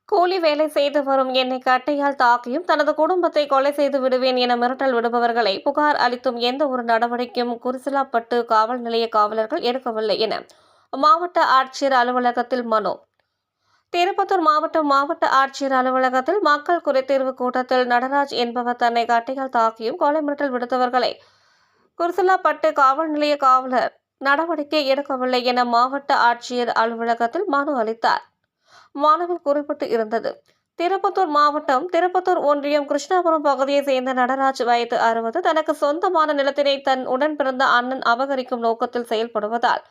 கூலி வேலை செய்து வரும் என்னை கட்டையால் தாக்கியும் தனது குடும்பத்தை கொலை செய்து விடுவேன் என மிரட்டல் விடுபவர்களை புகார் அளித்தும் எந்த ஒரு நடவடிக்கையும் குருசிலாப்பட்டு காவல் நிலைய காவலர்கள் எடுக்கவில்லை என மாவட்ட ஆட்சியர் அலுவலகத்தில் மனு. திருப்பத்தூர் மாவட்ட ஆட்சியர் அலுவலகத்தில் மக்கள் குறைதீர்வு கூட்டத்தில் நடராஜ் என்பவர் தன்னை கட்டையால் தாக்கியும் கொலை மிரட்டல் விடுத்தவர்களை குருசிலாப்பட்டு காவல் நிலைய காவலர் நடவடிக்கை எடுக்கவில்லை என மாவட்ட ஆட்சியர் அலுவலகத்தில் மனு அளித்தார். மனுவில் குறிப்பிட்டு இருந்தது, திருப்பத்தூர் மாவட்டம் திருப்பத்தூர் ஒன்றியம் கிருஷ்ணாபுரம் பகுதியை சேர்ந்த நடராஜ் வயது 60 தனக்கு சொந்தமான நிலத்தினை தன் உடன் பிறந்த அண்ணன் அபகரிக்கும் நோக்கத்தில் செயல்படுவதால்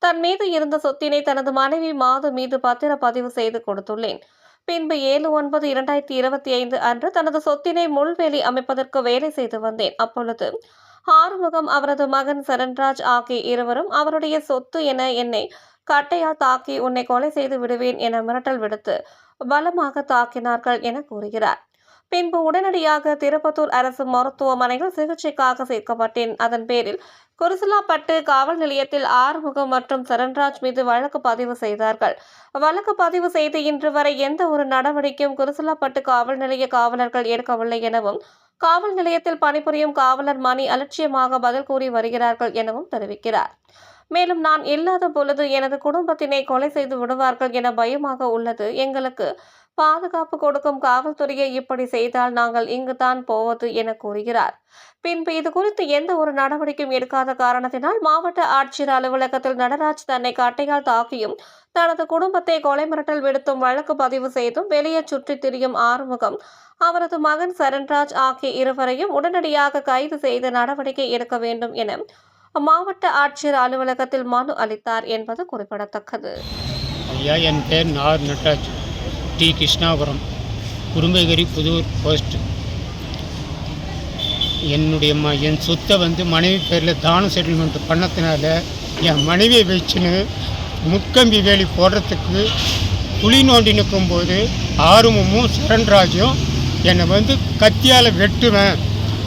தன் மீது இருந்த சொத்தினை தனது மனைவி மாது மீது பத்திரப்பதிவு செய்து கொடுத்துள்ளேன். பின்பு 7/9/2025 அன்று தனது சொத்தினை முள்வேலி அமைப்பதற்கு வேலை செய்து வந்தேன். அப்பொழுது ஆறுமுகம் அவரது மகன் சரண்ராஜ் ஆகிய இருவரும் அவருடைய சொத்து என என்னை கட்டையால் தாக்கி உன்னை கொலை செய்து விடுவேன் என மிரட்டல் விடுத்து பலமாக தாக்கினார்கள் என கூறுகிறார். பின்பு உடனடியாக திருப்பத்தூர் அரசு மருத்துவமனையில் சிகிச்சைக்காக சேர்க்கப்பட்டேன். அதன் பேரில் குருசிலாப்பட்டு காவல் நிலையத்தில் ஆறுமுகம் மற்றும் சரண்ராஜ் மீது வழக்கு பதிவு செய்தார்கள். வழக்கு பதிவு செய்து இன்று வரை எந்த ஒரு நடவடிக்கையும் குருசிலாப்பட்டு காவல் நிலைய காவலர்கள் எடுக்கவில்லை எனவும் காவல் நிலையத்தில் பணிபுரியும் காவலர் மணி அலட்சியமாக பதில் கூறி வருகிறார்கள் எனவும் தெரிவிக்கிறார். மேலும் நான் இல்லாத பொழுது எனது குடும்பத்தினை கொலை செய்து விடுவார்கள் என பயமாக உள்ளது. எங்களுக்கு பாதுகாப்பு கொடுக்கும் காவல்துறையை இப்படி செய்தால் நாங்கள் இங்குதான் போவது என கூறுகிறார். பின்பு இது குறித்து எந்த ஒரு நடவடிக்கையும் எடுக்காத காரணத்தினால் மாவட்ட ஆட்சியர் அலுவலகத்தில் நடராஜ் தன்னை கட்டையால் தாக்கியும் தனது குடும்பத்தை கொலை மிரட்டல் விடுத்தும் வழக்கு பதிவு செய்தும் வெளியே சுற்றித் திரியும் ஆறுமுகம் அவரது மகன் சரண்ராஜ் ஆகிய இருவரையும் உடனடியாக கைது செய்து நடவடிக்கை எடுக்க வேண்டும் என மாவட்ட ஆட்சியர் அலுவலகத்தில் மனு அளித்தார் என்பது குறிப்பிடத்தக்கது. ஐயா, என் பேர் நடராஜ், டி. கிருஷ்ணாபுரம், குறும்பைகரி, புதூர் போஸ்ட். என் சொத்தை மனைவி பேரில் தான செட்டில்மெண்ட் பண்ணதுனால என் மனைவியை வச்சுன்னு முட்கம்பி வேலி போடுறதுக்கு குழி நோண்டி நிற்கும்போது ஆறுமுகமும் சரண்ராஜும் என்னை கத்தியால்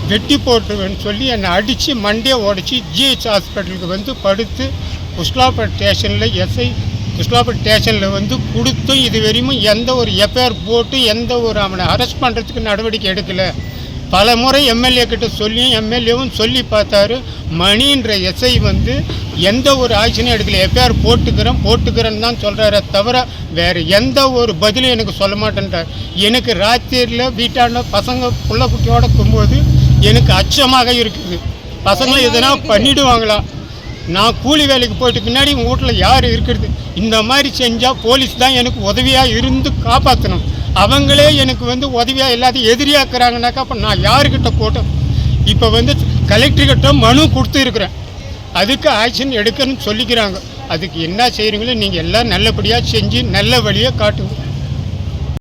வெட்டி போட்டுருவேன்னு சொல்லி என்னை அடித்து மண்டையை உடச்சி ஜிஹெச் ஹாஸ்பிட்டலுக்கு படுத்து குருசிலாப்பட்டு ஸ்டேஷனில் குருசிலாப்பட்டு ஸ்டேஷனில் கொடுத்தும் இது வரையும் எந்த ஒரு எஃப்ஐஆர் போட்டு எந்த ஒரு அவனை அரெஸ்ட் பண்ணுறதுக்கு நடவடிக்கை எடுக்கலை. பல முறை எம்எல்ஏ கிட்ட சொல்லியும் எம்எல்ஏவும் சொல்லி பார்த்தாரு. மணின்ற எஸ்ஐ எந்த ஒரு ஆக்ஷனும் எடுக்கல. எஃப்ஐஆர் போட்டுக்கிறேன்னு தான் சொல்கிறாரே தவிர வேறு எந்த ஒரு பதிலும் எனக்கு சொல்ல மாட்டேன்றார். எனக்கு ராத்திரியில் வீட்டாண்ட பசங்க புள்ள குட்டியோட இருக்கும்போது எனக்கு அச்சமாக இருக்குது. பசங்களை எதனா பண்ணிவிடுவாங்களா? நான் கூலி வேலைக்கு போயிட்டு பின்னாடி உங்கள் வீட்டில் யார் இருக்கிறது? இந்த மாதிரி செஞ்சால் போலீஸ் தான் எனக்கு உதவியாக இருந்து காப்பாற்றணும். அவங்களே எனக்கு உதவியாக எல்லாத்தையும் எதிரியாக்குறாங்கனாக்கா அப்போ நான் யாருக்கிட்ட போட்டேன்? இப்போ கலெக்டர்கிட்ட மனு கொடுத்துருக்குறேன். அதுக்கு ஆக்ஷன் எடுக்கணும்னு சொல்லிக்கிறாங்க. அதுக்கு என்ன செய்கிறீங்களோ நீங்கள் எல்லாம் நல்லபடியாக செஞ்சு நல்ல வழியாக காட்டுங்க.